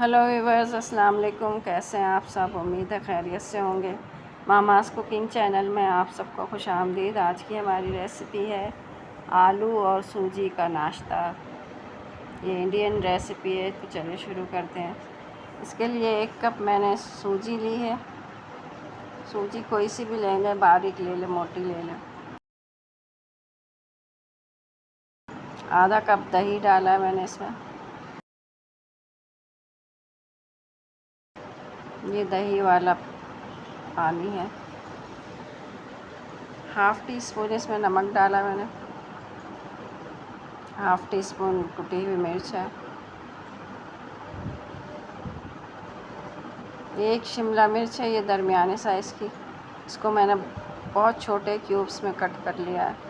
Hello viewers, अस्सलाम वालेकुम। कैसे हैं आप सब? उम्मीद है खैरियत से होंगे। मामास कुकिंग चैनल में आप सबको खुश आमदीद। आज की हमारी रेसिपी है आलू और सूजी का नाश्ता। ये इंडियन रेसिपी है, तो चलिए शुरू करते हैं। इसके लिए 1 कप मैंने सूजी ली है। सूजी कोई सी भी ले लें, बारीक ले लें, मोटी ले लें। आधा कप दही डाला है मैंने इसमें। ये दही वाला पानी है। हाफ़ टी स्पून इसमें नमक डाला मैंने। हाफ़ टी स्पून कुटी हुई मिर्च है। 1 शिमला मिर्च है, ये दरमियाने साइज़ की। इसको मैंने बहुत छोटे क्यूब्स में कट कर लिया है।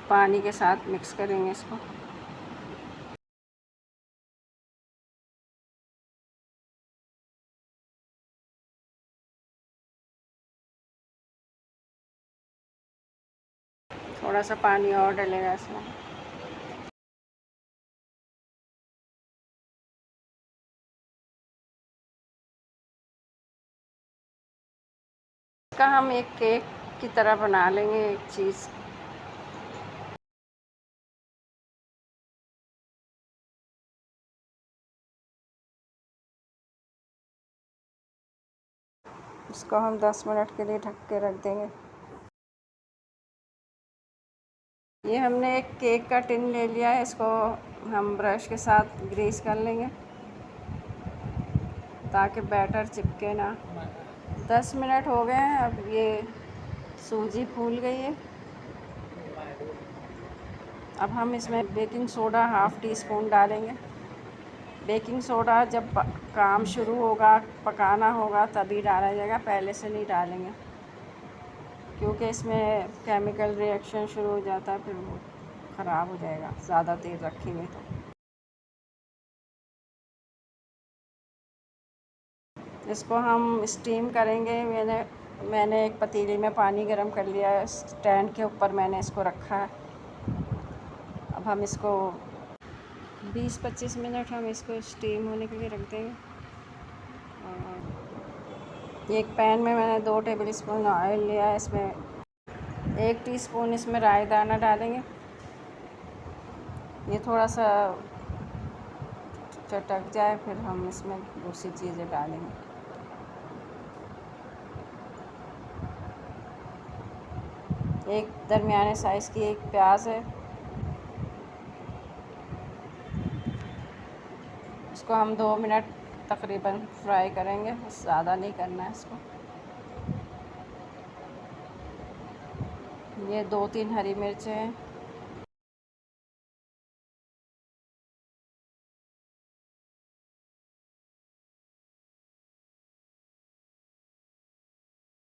पानी के साथ मिक्स करेंगे इसको। थोड़ा सा पानी और डलेगा इसमें। इसका हम एक केक की तरह बना लेंगे एक चीज़। इसको हम 10 मिनट के लिए ढक के रख देंगे। ये हमने एक केक का टिन ले लिया है, इसको हम ब्रश के साथ ग्रीस कर लेंगे ताकि बैटर चिपके ना। 10 मिनट हो गए हैं। अब ये सूजी फूल गई है। अब हम इसमें baking soda half tea spoon डालेंगे। बेकिंग सोडा जब काम शुरू होगा, पकाना होगा, तभी डाला जाएगा, पहले से नहीं डालेंगे, क्योंकि इसमें केमिकल रिएक्शन शुरू हो जाता है, फिर वो ख़राब हो जाएगा ज़्यादा देर रखेंगे तो। इसको हम स्टीम करेंगे। मैंने एक पतीले में पानी गर्म कर लिया है, स्टैंड के ऊपर मैंने इसको रखा है। अब हम इसको 20-25 मिनट हम इसको स्टीम होने के लिए रख देंगे। और एक पैन में मैंने 2 टेबल स्पून ऑयल लिया है, इसमें 1 टीस्पून इसमें राई दाना डालेंगे। ये थोड़ा सा चटक जाए, फिर हम इसमें दूसरी चीज़ें डालेंगे। एक दरमियाने साइज़ की एक प्याज है, इसको हम 2 मिनट तकरीबन फ्राई करेंगे, ज़्यादा नहीं करना है इसको। ये 2-3 हरी मिर्चें हैं।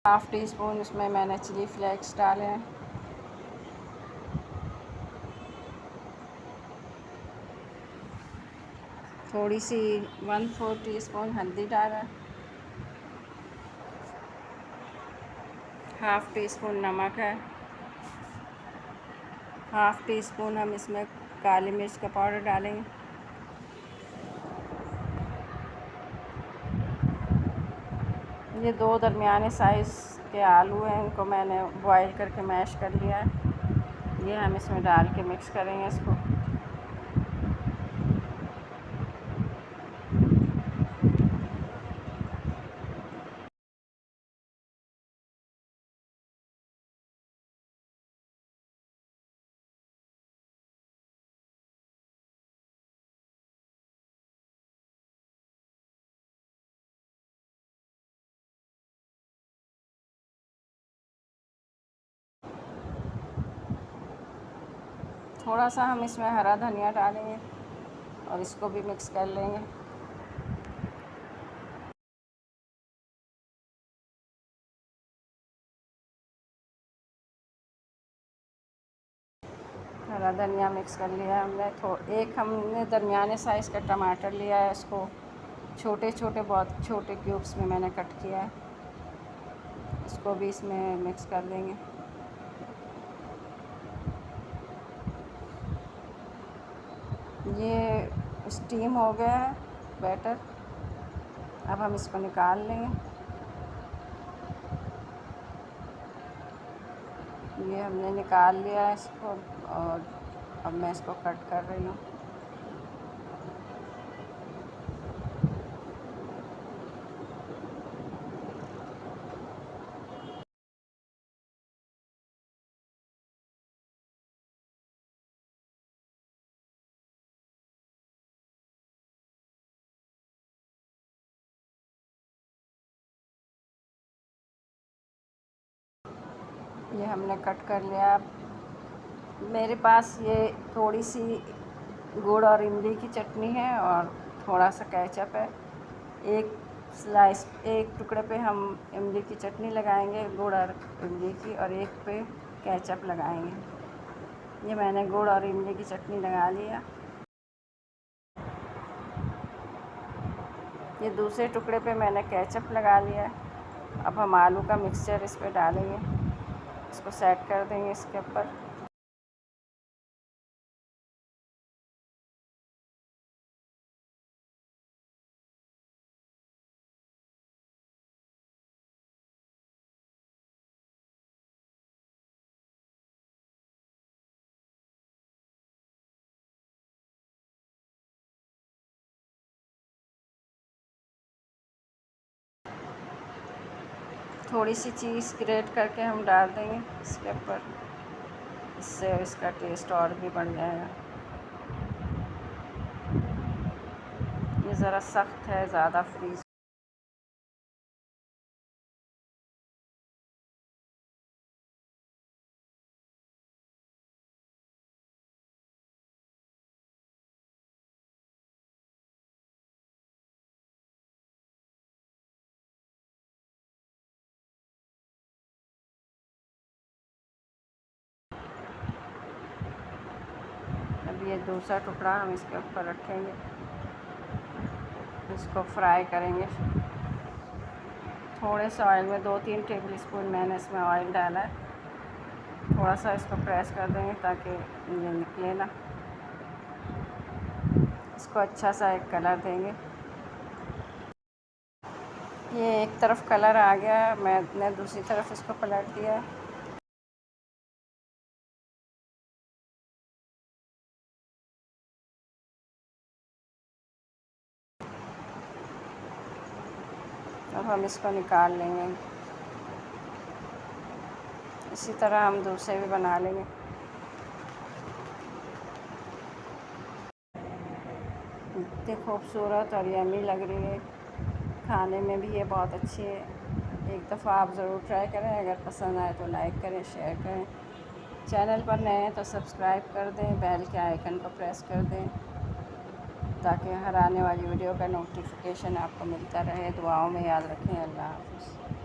हाफ़ टी स्पून इसमें मैंने चिली फ्लेक्स डाले हैं। थोड़ी सी 1/4 टीस्पून हल्दी डाला है। हाफ़ टी स्पून नमक है। हाफ़ टी स्पून हम इसमें काली मिर्च का पाउडर डालेंगे। ये 2 दरमियाने साइज़ के आलू हैं, इनको मैंने बॉईल करके मैश कर लिया है। ये हम इसमें डाल के मिक्स करेंगे इसको। थोड़ा सा हम इसमें हरा धनिया डालेंगे और इसको भी मिक्स कर लेंगे। हरा धनिया मिक्स कर लिया हमने। एक हमने दरमियाने साइज़ का टमाटर लिया है, इसको छोटे छोटे बहुत छोटे क्यूब्स में मैंने कट किया है। इसको भी इसमें मिक्स कर देंगे। ये स्टीम हो गया है बैटर, अब हम इसको निकाल लेंगे। ये हमने निकाल लिया है इसको, और अब मैं इसको कट कर रही हूँ। ये हमने कट कर लिया। अब मेरे पास ये थोड़ी सी गुड़ और इमली की चटनी है और थोड़ा सा केचप है। एक स्लाइस, एक टुकड़े पे हम इमली की चटनी लगाएंगे, गुड़ और इमली की, और एक पे केचप लगाएंगे। ये मैंने गुड़ और इमली की चटनी लगा लिया। ये दूसरे टुकड़े पे मैंने केचप लगा लिया। अब हम आलू का मिक्सचर इस पे डालेंगे, इसको सेट कर देंगे इसके ऊपर। थोड़ी सी चीज़ ग्रेट करके हम डाल देंगे इसके ऊपर, इससे इसका टेस्ट और भी बढ़ जाएगा। ये ज़रा सख्त है, ज़्यादा फ्रीज। अब ये दूसरा टुकड़ा हम इसके ऊपर रखेंगे, इसको फ्राई करेंगे थोड़े से ऑयल में। 2-3 टेबल स्पून मैंने इसमें ऑयल डाला है। थोड़ा सा इसको प्रेस कर देंगे ताकि ये निकले ना। इसको अच्छा सा एक कलर देंगे। ये एक तरफ कलर आ गया, मैंने दूसरी तरफ इसको पलट दिया। अब हम इसको निकाल लेंगे। इसी तरह हम दूसरे भी बना लेंगे। इतनी खूबसूरत और यम्मी लग रही है, खाने में भी ये बहुत अच्छी है। एक दफ़ा आप ज़रूर ट्राई करें। अगर पसंद आए तो लाइक करें, शेयर करें। चैनल पर नए हैं तो सब्सक्राइब कर दें, बेल के आइकन को प्रेस कर दें ताकि हर आने वाली वीडियो का नोटिफिकेशन आपको मिलता रहे। दुआओं में याद रखें। अल्लाह हाफ़िज़।